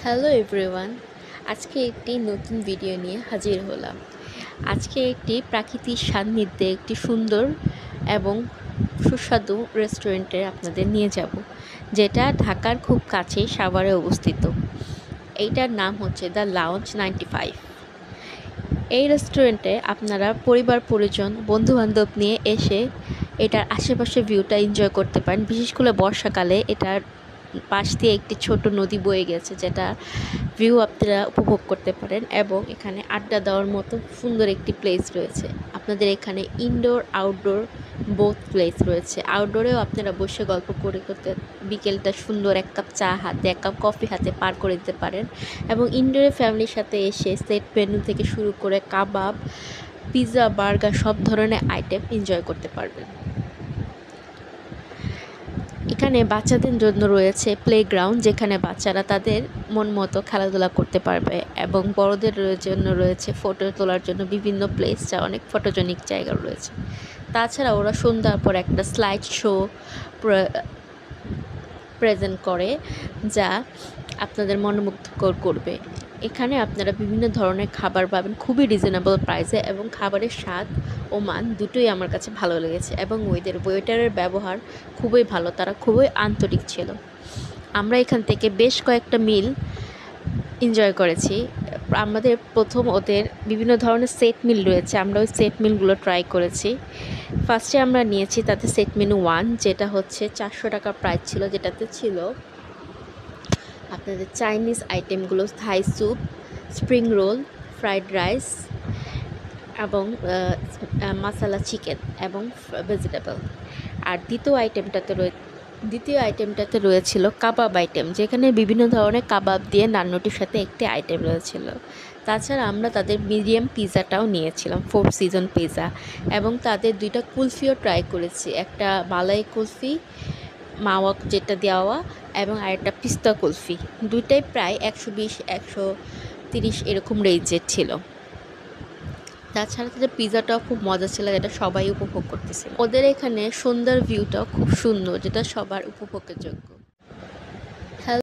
Hello everyone, আজকে একটি নতুন ভিডিও নিয়ে হাজির হলাম। আজকে একটি প্রাকৃতিক সান্নিধ্যে একটি সুন্দর এবং সুস্বাদু রেস্টুরেন্টে আপনাদের নিয়ে যাব, যেটা ঢাকার খুব কাছেই সাভারে অবস্থিত। এইটার নাম হচ্ছে দ্য লাউঞ্জ 95। এই রেস্টুরেন্টে আপনারা পরিবার পরিজন বন্ধুবান্ধব নিয়ে এসে এটার আশেপাশে ভিউটা এনজয় করতে পারেন। বিশেষ করে বর্ষাকালে এটার পাশ দিয়ে একটি ছোট নদী বয়ে গেছে, যেটা ভিউ আপনারা উপভোগ করতে পারেন। এবং এখানে আড্ডা দেওয়ার মতো সুন্দর একটি প্লেস রয়েছে। আপনাদের এখানে ইনডোর আউটডোর বোথ প্লেস রয়েছে। আউটডোরেও আপনারা বসে গল্প করে করতে বিকেলটা সুন্দর এক কাপ চা হাতে, এক কাপ কফি হাতে পার করে দিতে পারেন। এবং ইনডোরে ফ্যামিলির সাথে এসে সেট মেনু থেকে শুরু করে কাবাব, পিৎজা, বার্গার সব ধরনের আইটেম এনজয় করতে পারবেন। এখানে বাচ্চাদের জন্য রয়েছে প্লেগ্রাউন্ড, যেখানে বাচ্চারা তাদের মন মতো খেলাধুলা করতে পারবে। এবং বড়দের জন্য রয়েছে ফটো তোলার জন্য বিভিন্ন প্লেস, যা অনেক ফটোজেনিক জায়গা রয়েছে। তাছাড়া ওরা সন্ধ্যার পর একটা স্লাইড শো প্রেজেন্ট করে, যা আপনাদের মনোমুগ্ধকর করবে। এখানে আপনারা বিভিন্ন ধরনের খাবার পাবেন খুবই রিজনেবল প্রাইসে, এবং খাবারের স্বাদ ও মান দুটোই আমার কাছে ভালো লেগেছে। এবং ওয়েটারের ব্যবহার খুবই ভালো, তারা খুবই আন্তরিক ছিল। আমরা এখান থেকে বেশ কয়েকটা মিল এনজয় করেছি। আমাদের প্রথম ওদের বিভিন্ন ধরনের সেট মিল রয়েছে, আমরা ওই সেট মিলগুলো ট্রাই করেছি। ফার্স্টে আমরা নিয়েছি তাতে সেট মেনু 1, যেটা হচ্ছে 400 টাকা প্রাইস ছিল, যেটাতে ছিল আপনাদের চাইনিজ আইটেমগুলো, Thai soup, spring roll, fried rice এবং মাসালা চিকেন এবং ভেজিটেবল। আর দ্বিতীয় আইটেমটাতে রয়েছিল কাবাব আইটেম, যেখানে বিভিন্ন ধরনের কাবাব দিয়ে নান্নুটির সাথে একটি আইটেম রয়েছিল। তাছাড়া আমরা তাদের মিডিয়াম পিৎজাটাও নিয়েছিলাম, 4 সিজন পিৎজা। এবং তাদের 2টা কুলফিও ট্রাই করেছি, একটা মালাই কুলফি মাওয়া যেটা দেওয়া, এবং আরেকটা পিস্তা কুলফি। দুইটাই প্রায় 120-130 এরকম রেঞ্জের ছিল। তাছাড়া তাদের পিৎজাটাও খুব মজা ছিল, যেটা সবাই উপভোগ করতেছিল। ওদের এখানে সন্ধ্যার ভিউটাও খুব সুন্দর, যেটা সবার উপভোগের যোগ্য।